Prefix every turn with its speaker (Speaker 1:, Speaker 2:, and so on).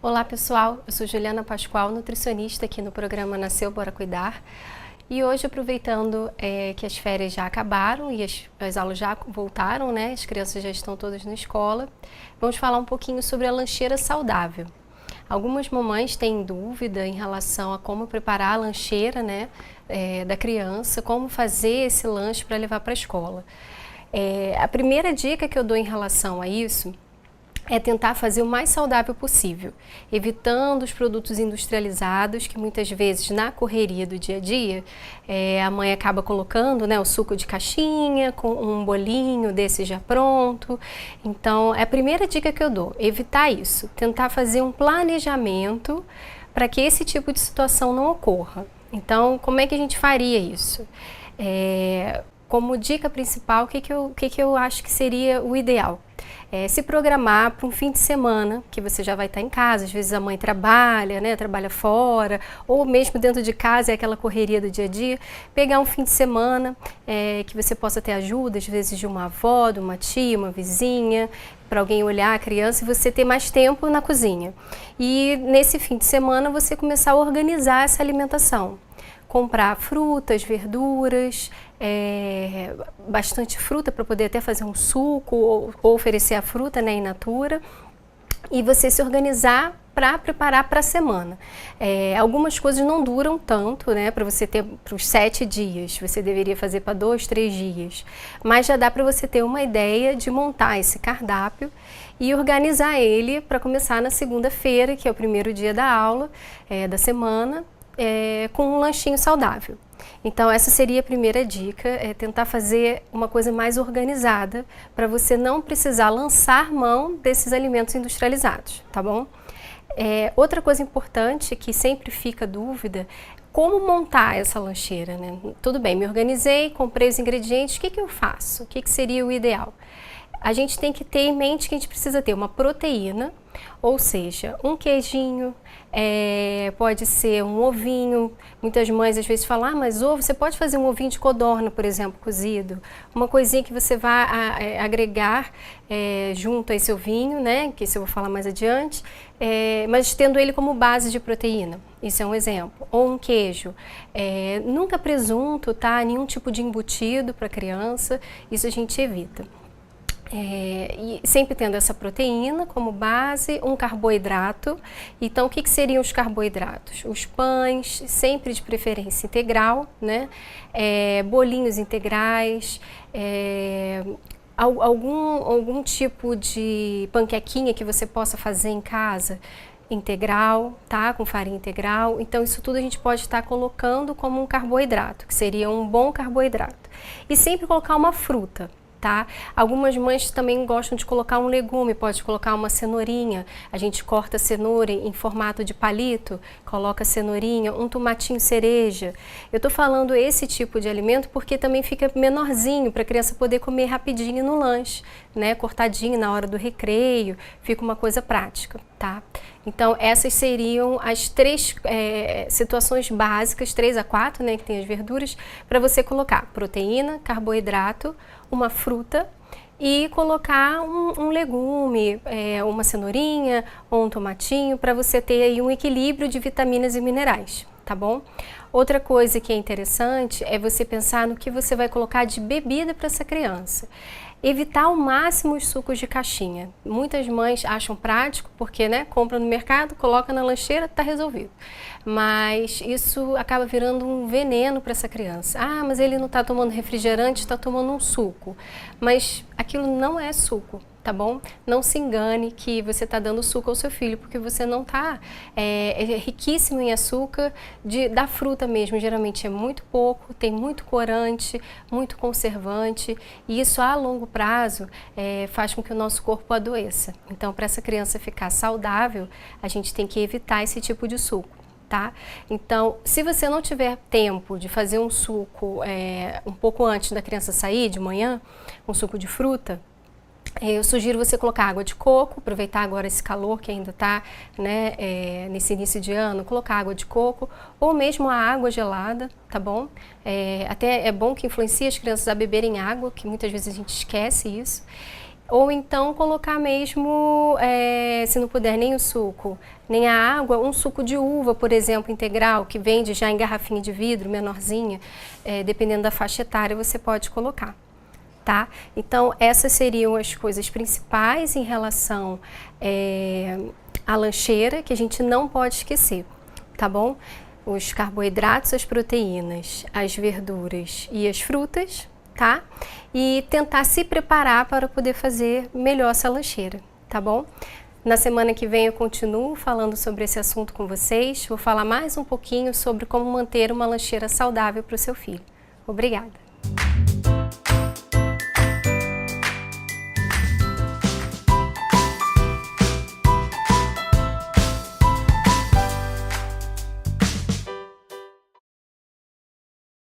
Speaker 1: Olá pessoal, eu sou Juliana Pascoal, nutricionista aqui no programa Nasceu Bora Cuidar. E hoje, aproveitando que as férias já acabaram e as aulas já voltaram, né? As crianças já estão todas na escola, vamos falar um pouquinho sobre a lancheira saudável. Algumas mamães têm dúvida em relação a como preparar a lancheira, né, da criança, como fazer esse lanche para levar para a escola. A primeira dica que eu dou em relação a isso é tentar fazer o mais saudável possível, evitando os produtos industrializados, que muitas vezes na correria do dia a dia, a mãe acaba colocando, né, o suco de caixinha, com um bolinho desse já pronto. Então, é a primeira dica que eu dou, evitar isso, tentar fazer um planejamento para que esse tipo de situação não ocorra. Então, como é que a gente faria isso? Como dica principal, o que eu acho que seria o ideal? Se programar para um fim de semana, que você já vai estar em casa, às vezes a mãe trabalha, né, trabalha fora, ou mesmo dentro de casa, é aquela correria do dia a dia, pegar um fim de semana que você possa ter ajuda, às vezes de uma avó, de uma tia, uma vizinha, para alguém olhar a criança e você ter mais tempo na cozinha. E nesse fim de semana você começar a organizar essa alimentação. Comprar frutas, verduras, bastante fruta para poder até fazer um suco ou oferecer a fruta, né, in natura, e você se organizar para preparar para a semana. Algumas coisas não duram tanto, né, para você ter para os 7 dias, você deveria fazer para 2, 3 dias, mas já dá para você ter uma ideia de montar esse cardápio e organizar ele para começar na segunda-feira, que é o primeiro dia da aula da semana, com um lanchinho saudável. Então essa seria a primeira dica, tentar fazer uma coisa mais organizada para você não precisar lançar mão desses alimentos industrializados, tá bom? Outra coisa importante que sempre fica dúvida, como montar essa lancheira, né? Tudo bem, me organizei, comprei os ingredientes, o que eu faço? O que seria o ideal? A gente tem que ter em mente que a gente precisa ter uma proteína, ou seja, um queijinho, pode ser um ovinho. Muitas mães às vezes falam, mas ovo, você pode fazer um ovinho de codorna, por exemplo, cozido. Uma coisinha que você vai agregar junto a esse ovinho, né, que isso eu vou falar mais adiante, mas tendo ele como base de proteína. Isso é um exemplo. Ou um queijo. Nunca presunto, tá? Nenhum tipo de embutido para criança, isso a gente evita. E sempre tendo essa proteína como base, um carboidrato. Então, o que seriam os carboidratos? Os pães, sempre de preferência integral, né? Bolinhos integrais, algum tipo de panquequinha que você possa fazer em casa, integral, tá? Com farinha integral. Então, isso tudo a gente pode estar colocando como um carboidrato, que seria um bom carboidrato. E sempre colocar uma fruta. Tá? Algumas mães também gostam de colocar um legume, pode colocar uma cenourinha, a gente corta a cenoura em formato de palito, coloca a cenourinha, um tomatinho cereja. Eu tô falando esse tipo de alimento porque também fica menorzinho para a criança poder comer rapidinho no lanche, né? Cortadinho na hora do recreio, fica uma coisa prática, tá? Então essas seriam as 3 situações básicas, 3 a 4, né, que tem as verduras, para você colocar proteína, carboidrato, uma fruta e colocar um legume, uma cenourinha ou um tomatinho, para você ter aí um equilíbrio de vitaminas e minerais, tá bom? Outra coisa que é interessante é você pensar no que você vai colocar de bebida para essa criança. Evitar ao máximo os sucos de caixinha. Muitas mães acham prático porque, né, compra no mercado, coloca na lancheira, está resolvido. Mas isso acaba virando um veneno para essa criança. Mas ele não está tomando refrigerante, está tomando um suco. Mas aquilo não é suco, tá bom? Não se engane que você está dando suco ao seu filho, porque você não está. É riquíssimo em açúcar da fruta mesmo. Geralmente é muito pouco, tem muito corante, muito conservante. E isso a longo prazo faz com que o nosso corpo adoeça. Então, para essa criança ficar saudável, a gente tem que evitar esse tipo de suco. Tá? Então, se você não tiver tempo de fazer um suco um pouco antes da criança sair de manhã, um suco de fruta, eu sugiro você colocar água de coco, aproveitar agora esse calor que ainda está, né, nesse início de ano, colocar água de coco ou mesmo a água gelada, tá bom? Até é bom que influencie as crianças a beberem água, que muitas vezes a gente esquece isso. Ou então colocar mesmo, se não puder nem o suco, nem a água, um suco de uva, por exemplo, integral, que vende já em garrafinha de vidro, menorzinha, dependendo da faixa etária, você pode colocar, tá? Então, essas seriam as coisas principais em relação à lancheira, que a gente não pode esquecer, tá bom? Os carboidratos, as proteínas, as verduras e as frutas, tá? E tentar se preparar para poder fazer melhor essa lancheira, tá bom? Na semana que vem eu continuo falando sobre esse assunto com vocês. Vou falar mais um pouquinho sobre como manter uma lancheira saudável para o seu filho. Obrigada!